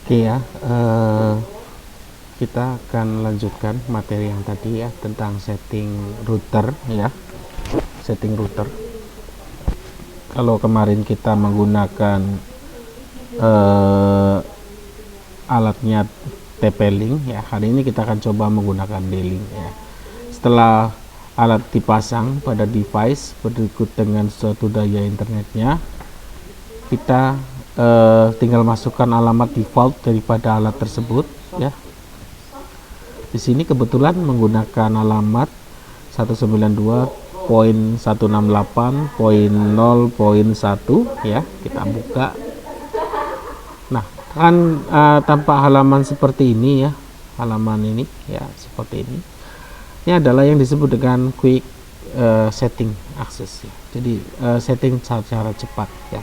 Oke ya, kita akan lanjutkan materi yang tadi ya tentang setting router ya. Setting router. Kalau kemarin kita menggunakan alatnya TP-Link ya, hari ini kita akan coba menggunakan D-Link ya. Setelah alat dipasang pada device berikut dengan suatu daya internetnya, kita tinggal masukkan alamat default daripada alat tersebut ya. Di sini kebetulan menggunakan alamat 192.168.0.1 ya. Kita buka. Nah, kan tampak halaman seperti ini ya. Halaman ini ya, seperti ini. Ini adalah yang disebut dengan quick setting access ya. Jadi setting secara cepat ya.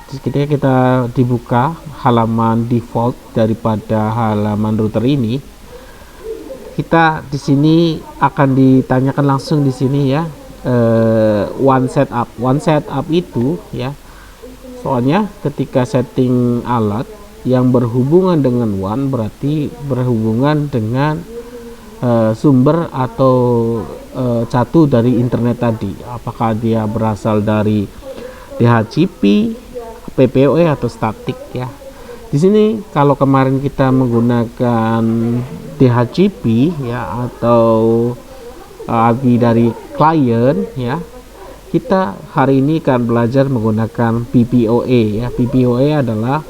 Ketika kita dibuka halaman default daripada halaman router ini, kita di sini akan ditanyakan langsung di sini ya, one setup itu ya. Soalnya ketika setting alat yang berhubungan dengan one berarti berhubungan dengan sumber atau catu dari internet tadi, apakah dia berasal dari DHCP, PPOE atau statik ya. Di sini kalau kemarin kita menggunakan DHCP ya atau API dari klien ya, kita hari ini akan belajar menggunakan PPOE ya. PPOE adalah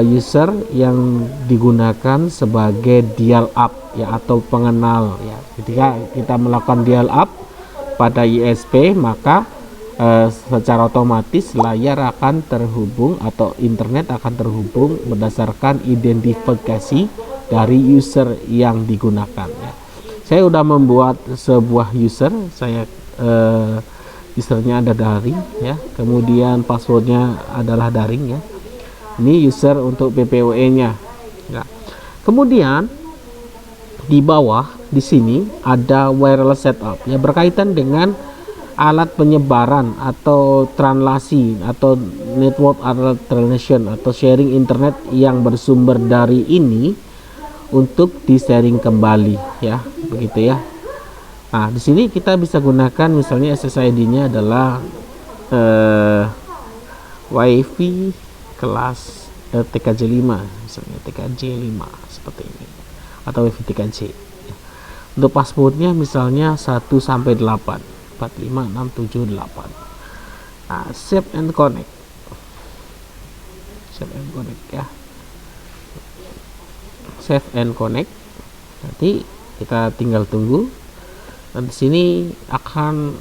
user yang digunakan sebagai dial up ya atau pengenal ya. Ketika kita melakukan dial up pada ISP, maka secara otomatis layar akan terhubung atau internet akan terhubung berdasarkan identifikasi dari user yang digunakan ya. Saya sudah membuat sebuah user, usernya ada daring ya, kemudian passwordnya adalah daring ya. Ini user untuk PPOE nya ya. Kemudian di bawah di sini ada wireless setup ya, berkaitan dengan alat penyebaran atau translasi atau network alternation atau sharing internet yang bersumber dari ini untuk di sharing kembali ya, begitu ya. Nah, di sini kita bisa gunakan misalnya SSID-nya adalah WiFi kelas TKJ5 misalnya, TKJ5 seperti ini atau WiFi TKJ. Untuk passwordnya misalnya 1 sampai 8 45678. Nah, save and connect ya, save and connect. Nanti kita tinggal tunggu, dan di sini akan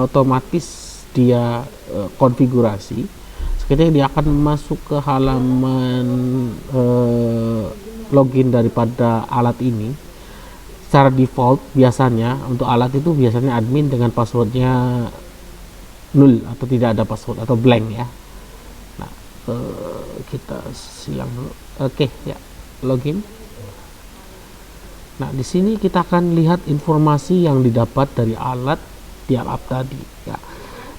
otomatis dia konfigurasi. Seketika dia akan masuk ke halaman login daripada alat ini. Secara default biasanya untuk alat itu biasanya admin dengan passwordnya 0 atau tidak ada password atau blank ya. Nah, kita silang dulu. Oke ya, login. Nah, di sini kita akan lihat informasi yang didapat dari alat dial up tadi ya.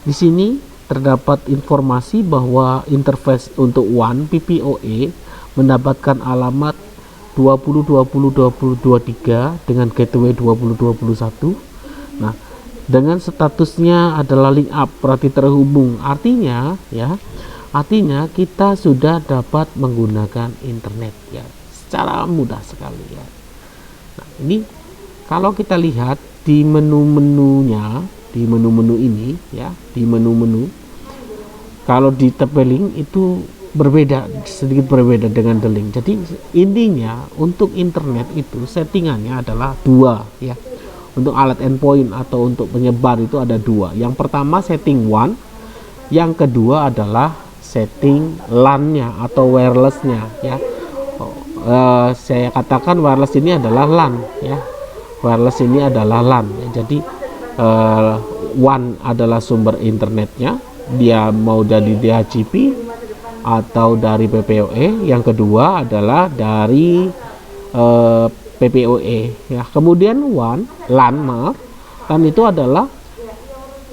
Di sini terdapat informasi bahwa interface untuk one PPOE mendapatkan alamat 20.20.20.23 dengan gateway 20.21. Nah, dengan statusnya adalah link up, berarti terhubung. Artinya ya, artinya kita sudah dapat menggunakan internet ya secara mudah sekali ya. Nah, ini kalau kita lihat di menu-menunya, di menu-menu ini ya, di menu-menu kalau di TP-Link itu sedikit berbeda dengan D-Link. Jadi intinya untuk internet itu settingannya adalah dua ya. Untuk alat endpoint atau untuk penyebar itu ada dua. Yang pertama setting one, yang kedua adalah setting LAN-nya atau wireless-nya ya. Saya katakan wireless ini adalah LAN ya. Wireless ini adalah LAN ya. Jadi one adalah sumber internetnya, dia mau dari DHCP atau dari PPOE. Yang kedua adalah dari PPOE ya. Kemudian LAN itu adalah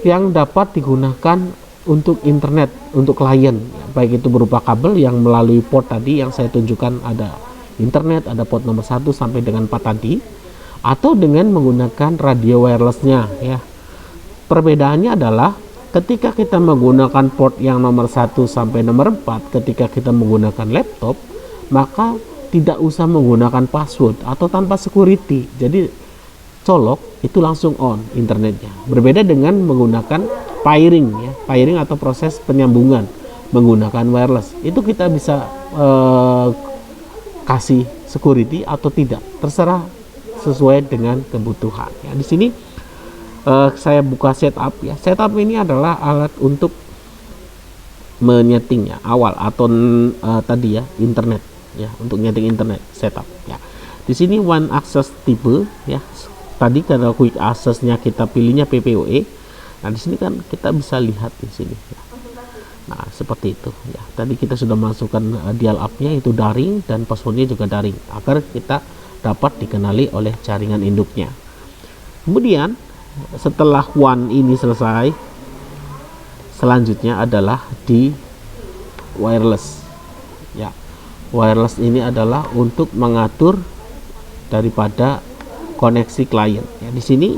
yang dapat digunakan untuk internet, untuk klien ya, baik itu berupa kabel yang melalui port tadi yang saya tunjukkan, ada internet, ada port nomor 1 sampai dengan 4 tadi, atau dengan menggunakan radio wirelessnya ya. Perbedaannya adalah ketika kita menggunakan port yang nomor 1 sampai nomor 4, ketika kita menggunakan laptop, maka tidak usah menggunakan password atau tanpa security. Jadi colok itu langsung on internetnya. Berbeda dengan menggunakan pairing ya, pairing atau proses penyambungan menggunakan wireless. Itu kita bisa kasih security atau tidak, terserah sesuai dengan kebutuhan. Ya, di sini saya buka setup ya. Setup ini adalah alat untuk menyetingnya awal atau tadi ya internet ya, untuk nyeting internet setup ya. Di sini one access tipe ya. Tadi kalau quick accessnya kita pilihnya PPOE. Nah di sini kan kita bisa lihat di sini ya. Nah seperti itu ya. Tadi kita sudah masukkan dial up-nya itu daring dan passwordnya juga daring agar kita dapat dikenali oleh jaringan induknya. Kemudian setelah one ini selesai, selanjutnya adalah di wireless ya. Wireless ini adalah untuk mengatur daripada koneksi klien ya. Di sini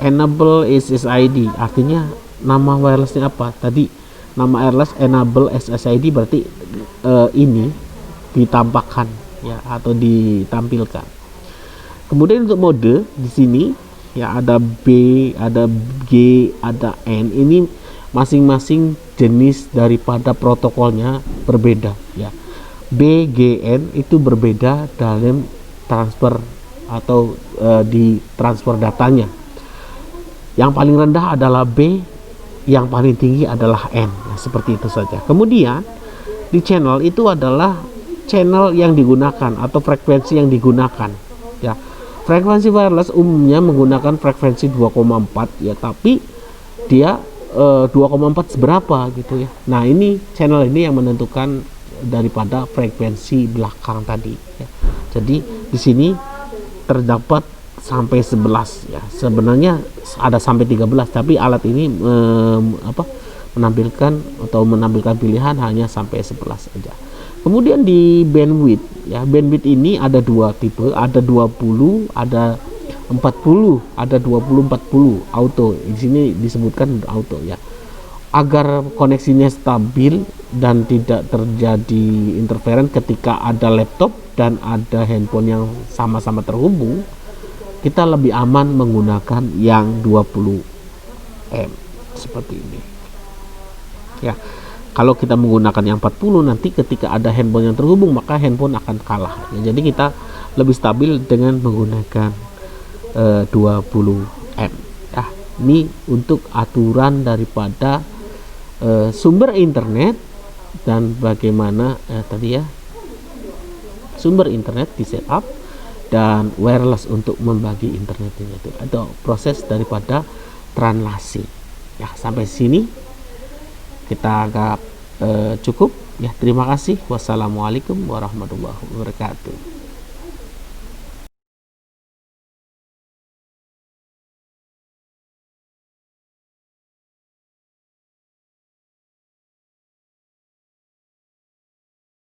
enable SSID, artinya nama wirelessnya apa tadi, nama wireless enable SSID, berarti ini ditampakkan ya atau ditampilkan. Kemudian untuk mode di sini ya, ada B, ada G, ada N. Ini masing-masing jenis daripada protokolnya berbeda ya. B, G, N itu berbeda dalam transfer atau di transfer datanya. Yang paling rendah adalah B, yang paling tinggi adalah N. Nah, seperti itu saja. Kemudian di channel itu adalah channel yang digunakan atau frekuensi yang digunakan ya. Frekuensi wireless umumnya menggunakan frekuensi 2,4 ya, tapi dia 2,4 seberapa gitu ya. Nah ini channel ini yang menentukan daripada frekuensi belakang tadi ya. Jadi di sini terdapat sampai 11 ya. Sebenarnya ada sampai 13, tapi alat ini menampilkan pilihan hanya sampai 11 saja. Kemudian di bandwidth ya, bandwidth ini ada dua tipe, ada 20, ada 40, ada 20 40 auto. Di sini disebutkan auto ya. Agar koneksinya stabil dan tidak terjadi interference ketika ada laptop dan ada handphone yang sama-sama terhubung, kita lebih aman menggunakan yang 20 M seperti ini ya. Kalau kita menggunakan yang 40, nanti ketika ada handphone yang terhubung maka handphone akan kalah ya. Jadi kita lebih stabil dengan menggunakan 20 M ya. Ini untuk aturan daripada sumber internet dan bagaimana tadi ya, sumber internet di setup dan wireless untuk membagi internet itu, atau proses daripada translasi ya. Sampai sini kita anggap cukup ya. Terima kasih. Wassalamualaikum warahmatullahi wabarakatuh.